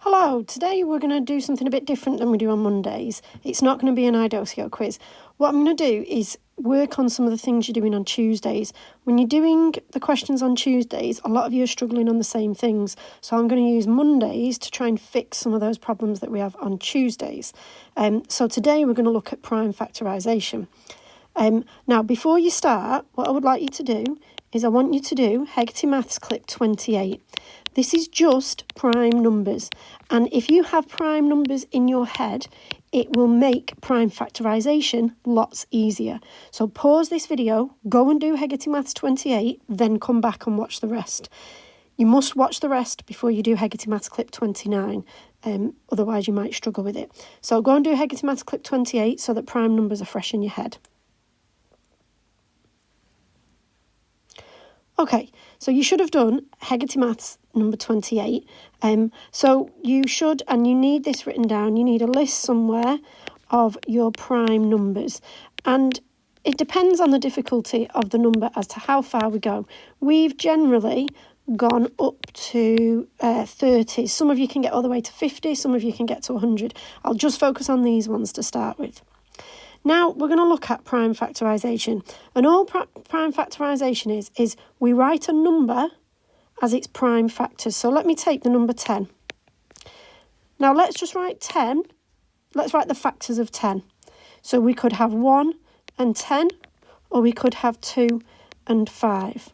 Hello, today we're going to do something a bit different than we do on Mondays. It's not going to be an IDOSIO quiz. What I'm going to do is work on some of the things you're doing on Tuesdays. When you're doing the questions on Tuesdays, a lot of you are struggling on the same things. So I'm going to use Mondays to try and fix some of those problems that we have on Tuesdays. So today we're going to look at prime factorisation. Now, before you start, what I would like you to do is I want you to do Hegarty Maths clip 28. This is just prime numbers, and if you have prime numbers in your head, it will make prime factorisation lots easier. So pause this video, go and do Hegarty Maths 28, then come back and watch the rest. You must watch the rest before you do Hegarty Maths clip 29, otherwise you might struggle with it. So go and do Hegarty Maths clip 28 so that prime numbers are fresh in your head. Okay, so you should have done Hegarty Maths number 28. So you should, and you need this written down, you need a list somewhere of your prime numbers. And it depends on the difficulty of the number as to how far we go. We've generally gone up to 30. Some of you can get all the way to 50, some of you can get to 100. I'll just focus on these ones to start with. Now, we're going to look at prime factorisation. And all prime factorisation is we write a number as its prime factors. So let me take the number 10. Now, let's just write 10. Let's write the factors of 10. So we could have 1 and 10, or we could have 2 and 5.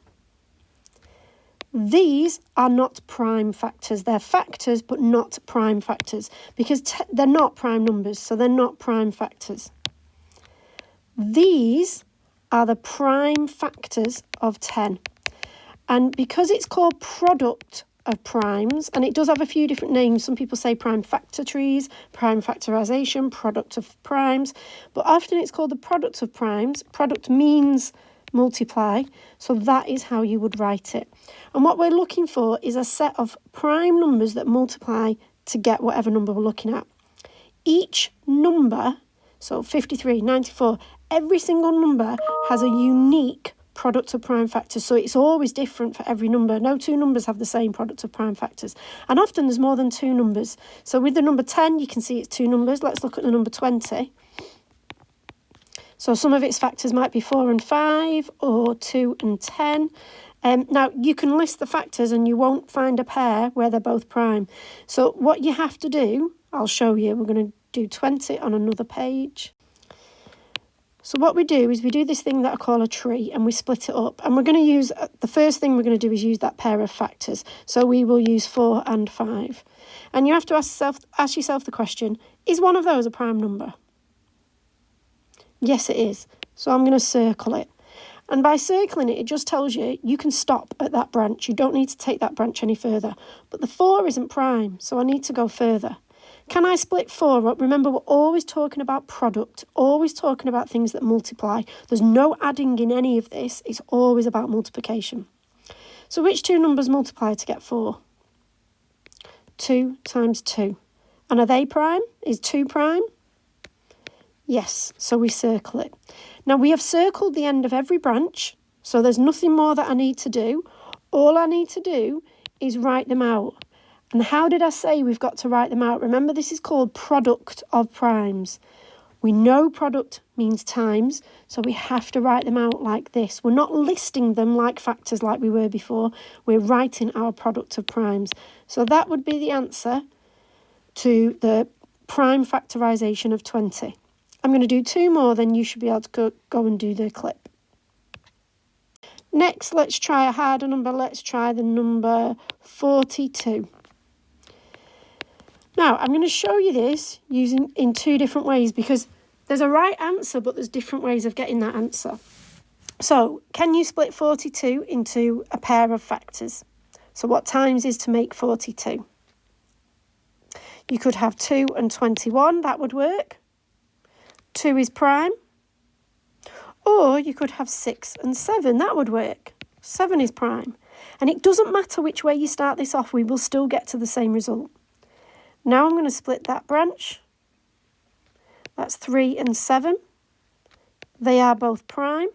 These are not prime factors. They're factors, but not prime factors, because they're not prime numbers, so they're not prime factors. These are the prime factors of 10. And because it's called product of primes, and it does have a few different names, some people say prime factor trees, prime factorisation, product of primes, but often it's called the product of primes. Product means multiply, so that is how you would write it. And what we're looking for is a set of prime numbers that multiply to get whatever number we're looking at. Each number, so 53, 94, every single number has a unique product of prime factors, so it's always different for every number. No two numbers have the same product of prime factors, and often there's more than two numbers. So with the number 10, you can see it's two numbers. Let's look at the number 20. So some of its factors might be 4 and 5, or 2 and 10. Now, you can list the factors and you won't find a pair where they're both prime. So what you have to do, I'll show you. We're going to do 20 on another page. So what we do is we do this thing that I call a tree, and we split it up. And we're going to use, the first thing we're going to do is use that pair of factors. So we will use 4 and 5. And you have to ask yourself the question, is one of those a prime number? Yes, it is. So I'm going to circle it. And by circling it, it just tells you you can stop at that branch. You don't need to take that branch any further. But the 4 isn't prime, so I need to go further. Can I split 4 up? Remember, we're always talking about product, always talking about things that multiply. There's no adding in any of this. It's always about multiplication. So which two numbers multiply to get 4? 2 times 2. And are they prime? Is 2 prime? Yes, so we circle it. Now, we have circled the end of every branch, so there's nothing more that I need to do. All I need to do is write them out. And how did I say we've got to write them out? Remember, this is called product of primes. We know product means times, so we have to write them out like this. We're not listing them like factors like we were before. We're writing our product of primes. So that would be the answer to the prime factorisation of 20. I'm going to do 2 more, then you should be able to go and do the clip. Next, let's try a harder number. Let's try the number 42. Now, I'm going to show you this using in 2 different ways, because there's a right answer, but there's different ways of getting that answer. So, can you split 42 into a pair of factors? So what times is to make 42? You could have 2 and 21, that would work. 2 is prime. Or you could have 6 and 7, that would work. 7 is prime. And it doesn't matter which way you start this off, we will still get to the same result. Now I'm going to split that branch. That's 3 and 7. They are both prime.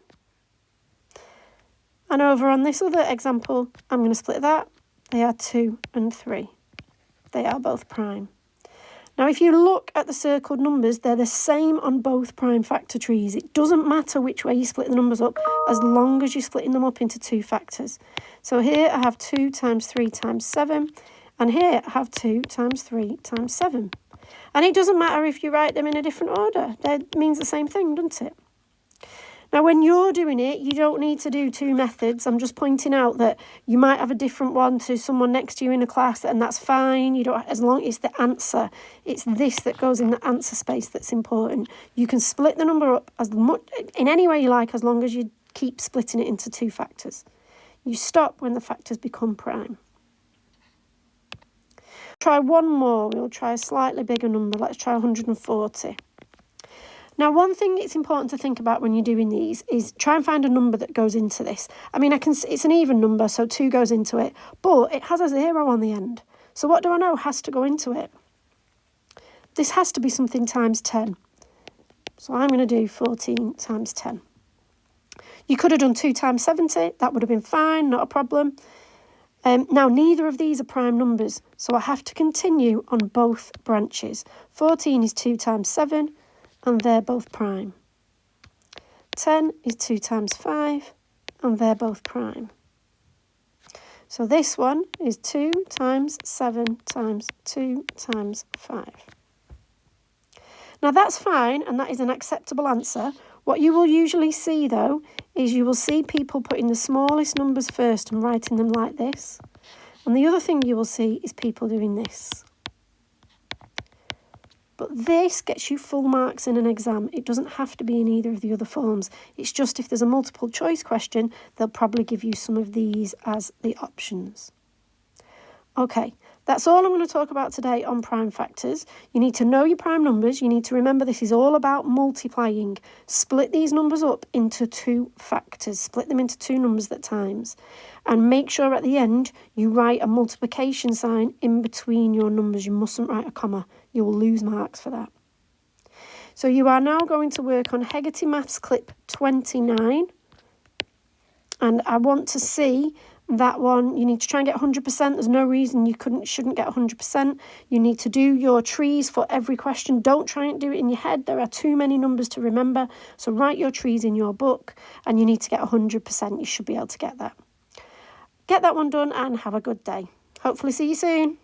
And over on this other example, I'm going to split that. They are 2 and 3. They are both prime. Now, if you look at the circled numbers, they're the same on both prime factor trees. It doesn't matter which way you split the numbers up, as long as you're splitting them up into 2 factors. So here I have 2 times 3 times 7, and here I have 2 times 3 times 7. And it doesn't matter if you write them in a different order. That means the same thing, doesn't it? Now, when you're doing it, you don't need to do 2 methods. I'm just pointing out that you might have a different one to someone next to you in a class, and that's fine. You don't, as long as it's the answer. It's this that goes in the answer space that's important. You can split the number up as much in any way you like, as long as you keep splitting it into 2 factors. You stop when the factors become prime. Try one more. We'll try a slightly bigger number. Let's try 140. Now, one thing it's important to think about when you're doing these is try and find a number that goes into this. I mean, it's an even number, so 2 goes into it, but it has a 0 on the end. So what do I know has to go into it? This has to be something times 10. So I'm going to do 14 times 10. You could have done 2 times 70. That would have been fine, not a problem. Now, neither of these are prime numbers, so I have to continue on both branches. 14 is 2 times 7. And they're both prime. 10 is 2 times 5, and they're both prime. So this one is 2 times 7 times 2 times 5. Now that's fine, and that is an acceptable answer. What you will usually see, though, is you will see people putting the smallest numbers first and writing them like this. And the other thing you will see is people doing this. But this gets you full marks in an exam. It doesn't have to be in either of the other forms. It's just if there's a multiple choice question, they'll probably give you some of these as the options. Okay, that's all I'm going to talk about today on prime factors. You need to know your prime numbers. You need to remember this is all about multiplying. Split these numbers up into 2 factors. Split them into 2 numbers at times. And make sure at the end you write a multiplication sign in between your numbers. You mustn't write a comma. You will lose marks for that. So you are now going to work on Hegarty Maths clip 29. And I want to see that one. You need to try and get 100%. There's no reason you shouldn't get 100%. You need to do your trees for every question. Don't try and do it in your head. There are too many numbers to remember. So write your trees in your book, and you need to get 100%. You should be able to get that. Get that one done and have a good day. Hopefully see you soon.